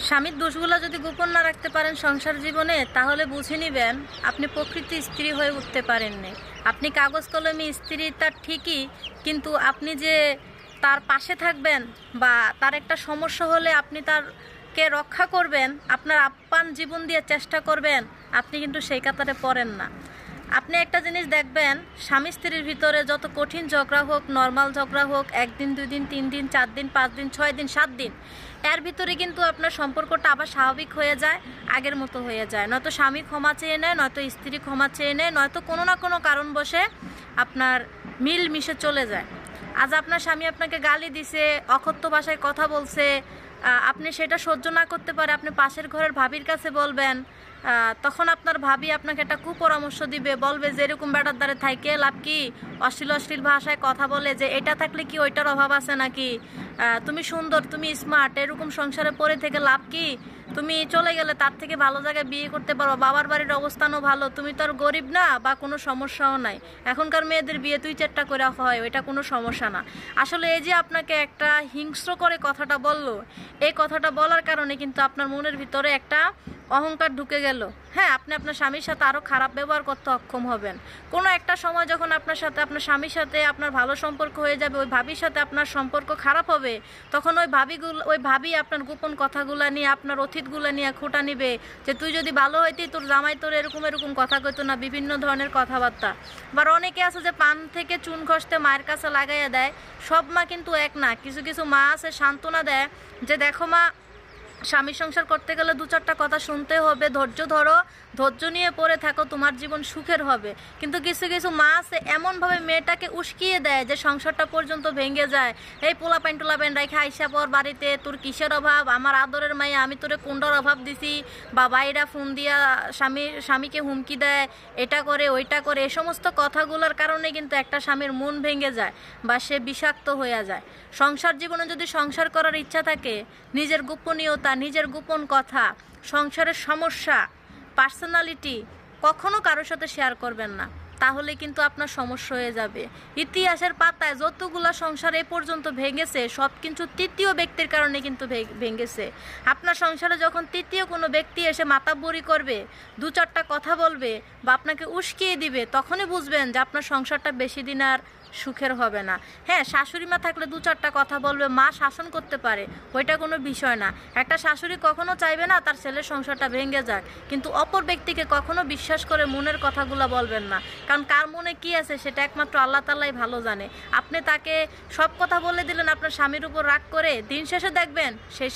স্বামীর দোষগুলো যদি গোপন না রাখতে পারেন সংসার জীবনে, তাহলে বুঝে নিবেন আপনি প্রকৃত স্ত্রী হয়ে উঠতে পারেননি। আপনি কাগজ কলমে স্ত্রী তার ঠিকই, কিন্তু আপনি যে তার পাশে থাকবেন বা তার একটা সমস্যা হলে আপনি তারকে রক্ষা করবেন, আপনার আপ্যায়ন জীবন দিয়ে চেষ্টা করবেন, আপনি কিন্তু সেই কাতারে পড়েন না। আপনি একটা জিনিস দেখবেন, স্বামী স্ত্রীর ভিতরে যত কঠিন ঝগড়া হোক, নর্মাল ঝগড়া হোক, 1 দিন 2 দিন 3 দিন 4 দিন 5 দিন 6 দিন 7 দিন, এর ভিতরে কিন্তু আপনার সম্পর্কটা আবার স্বাভাবিক হয়ে যায়, আগের মতো হয়ে যায়। নয়তো স্বামী ক্ষমা চেয়ে নেয়, নয়তো স্ত্রী ক্ষমা চেয়ে নেয়, নয়তো কোনো না কোনো কারণবশে আপনার মিল মিশে চলে যায়। আজ আপনার স্বামী আপনাকে গালি দিছে, অকথ্য ভাষায় কথা বলছে, আপনি সেটা সহ্য না করতে পারে আপনি পাশের ঘরের ভাবির কাছে বলবেন, তখন আপনার ভাবি আপনাকে একটা কুপরামর্শ দিবে, বলবে যে এরকম বেটার দ্বারে থাইকে লাভ কি, অশ্লীল অশ্লীল ভাষায় কথা বলে যে এটা থাকলে কি ওইটার অভাব আছে নাকি, তুমি সুন্দর, তুমি স্মার্ট, এরকম সংসারে পড়ে থেকে লাভ কি, তুমি চলে গেলে তার থেকে ভালো জায়গায় বিয়ে করতে পারো, বাবার বাড়ির অবস্থানও ভালো, তুমি তো আর গরিব না বা কোনো সমস্যাও নাই, এখনকার মেয়েদের বিয়ে 2-4টা করে হয়, ওইটা কোনো সমস্যা না। আসলে এই যে আপনাকে একটা হিংস্র করে কথাটা বললো, এই কথাটা বলার কারণে কিন্তু আপনার মনের ভিতরে একটা অহংকার ঢুকে গেল। হ্যাঁ, আপনি আপনার স্বামীর সাথে আরও খারাপ ব্যবহার করতে অক্ষম হবেন। কোনো একটা সময় যখন আপনার সাথে, আপনার স্বামীর সাথে আপনার ভালো সম্পর্ক হয়ে যাবে, ওই ভাবির সাথে আপনার সম্পর্ক খারাপ হবে, তখন ওই ভাবি আপনার গোপন কথাগুলো নিয়ে, আপনার অতীতগুলো নিয়ে খোঁটা নিবে যে তুই যদি ভালো হইতি তোর জামাই তোর এরকম এরকম কথা কইতো না, বিভিন্ন ধরনের কথাবার্তা। আবার অনেকে আছে যে পান থেকে চুন ঘষতে মায়ের কাছে লাগাইয়া দেয়। সব মা কিন্তু এক না, কিছু কিছু মা আছে সান্ত্বনা দেয় যে দেখো মা, স্বামী সংসার করতে গেলে 2-4টা কথা শুনতে হবে, ধৈর্য ধরো, ধৈর্য নিয়ে পড়ে থাকো, তোমার জীবন সুখের হবে। কিন্তু কিছু কিছু মা আছে এমনভাবে মেয়েটাকে উস্কিয়ে দেয় যে সংসারটা পর্যন্ত ভেঙে যায়। এই পোলাপাইন টোলাপাইন রাখা আইসা পর বাড়িতে, তোর কিসের অভাব, আমার আদরের মাইয়া, আমি তোরে কোনটার অভাব দিছি, বা বাইরা ফোন দিয়া স্বামীকে হুমকি দেয়, এটা করে ওইটা করে। এই সমস্ত কথাগুলোর কারণে কিন্তু একটা স্বামীর মন ভেঙে যায় বা সে বিষাক্ত হয়ে যায়। সংসার জীবনে যদি সংসার করার ইচ্ছা থাকে, নিজের গোপনীয়তা, নিজের গোপন কথা, সংসারের সমস্যা, পার্সোনালিটি কখনো কারোর সাথে শেয়ার করবেন না, তাহলে কিন্তু আপনার সমস্যা হয়ে যাবে। ইতিহাসের পাতায় যতগুলো সংসার এ পর্যন্ত ভেঙেছে, সব কিন্তু তৃতীয় ব্যক্তির কারণে কিন্তু ভেঙেছে। আপনার সংসারে যখন তৃতীয় কোনো ব্যক্তি এসে মাতাব্বরি করবে, 2-4টা কথা বলবে বা আপনাকে উস্কিয়ে দিবে, তখনই বুঝবেন যে আপনার সংসারটা বেশি দিন আর সুখের হবে না। হ্যাঁ, শাশুড়ি মা থাকলে 2-4টা কথা বলবে, মা শাসন করতে পারে, ওইটা কোনো বিষয় না। একটা শাশুড়ি কখনো চাইবে না তার ছেলের সংসারটা ভেঙে যাক, কিন্তু অপর ব্যক্তিকে কখনো বিশ্বাস করে মনের কথাগুলো বলবেন না, কারণ কার মনে কি আছে সেটা একমাত্র আল্লাহ তাআলাই ভালো জানে। আপনি তাকে সব কথা বলে দিলেন আপনার স্বামীর উপর রাগ করে, দিন শেষে দেখবেন সেই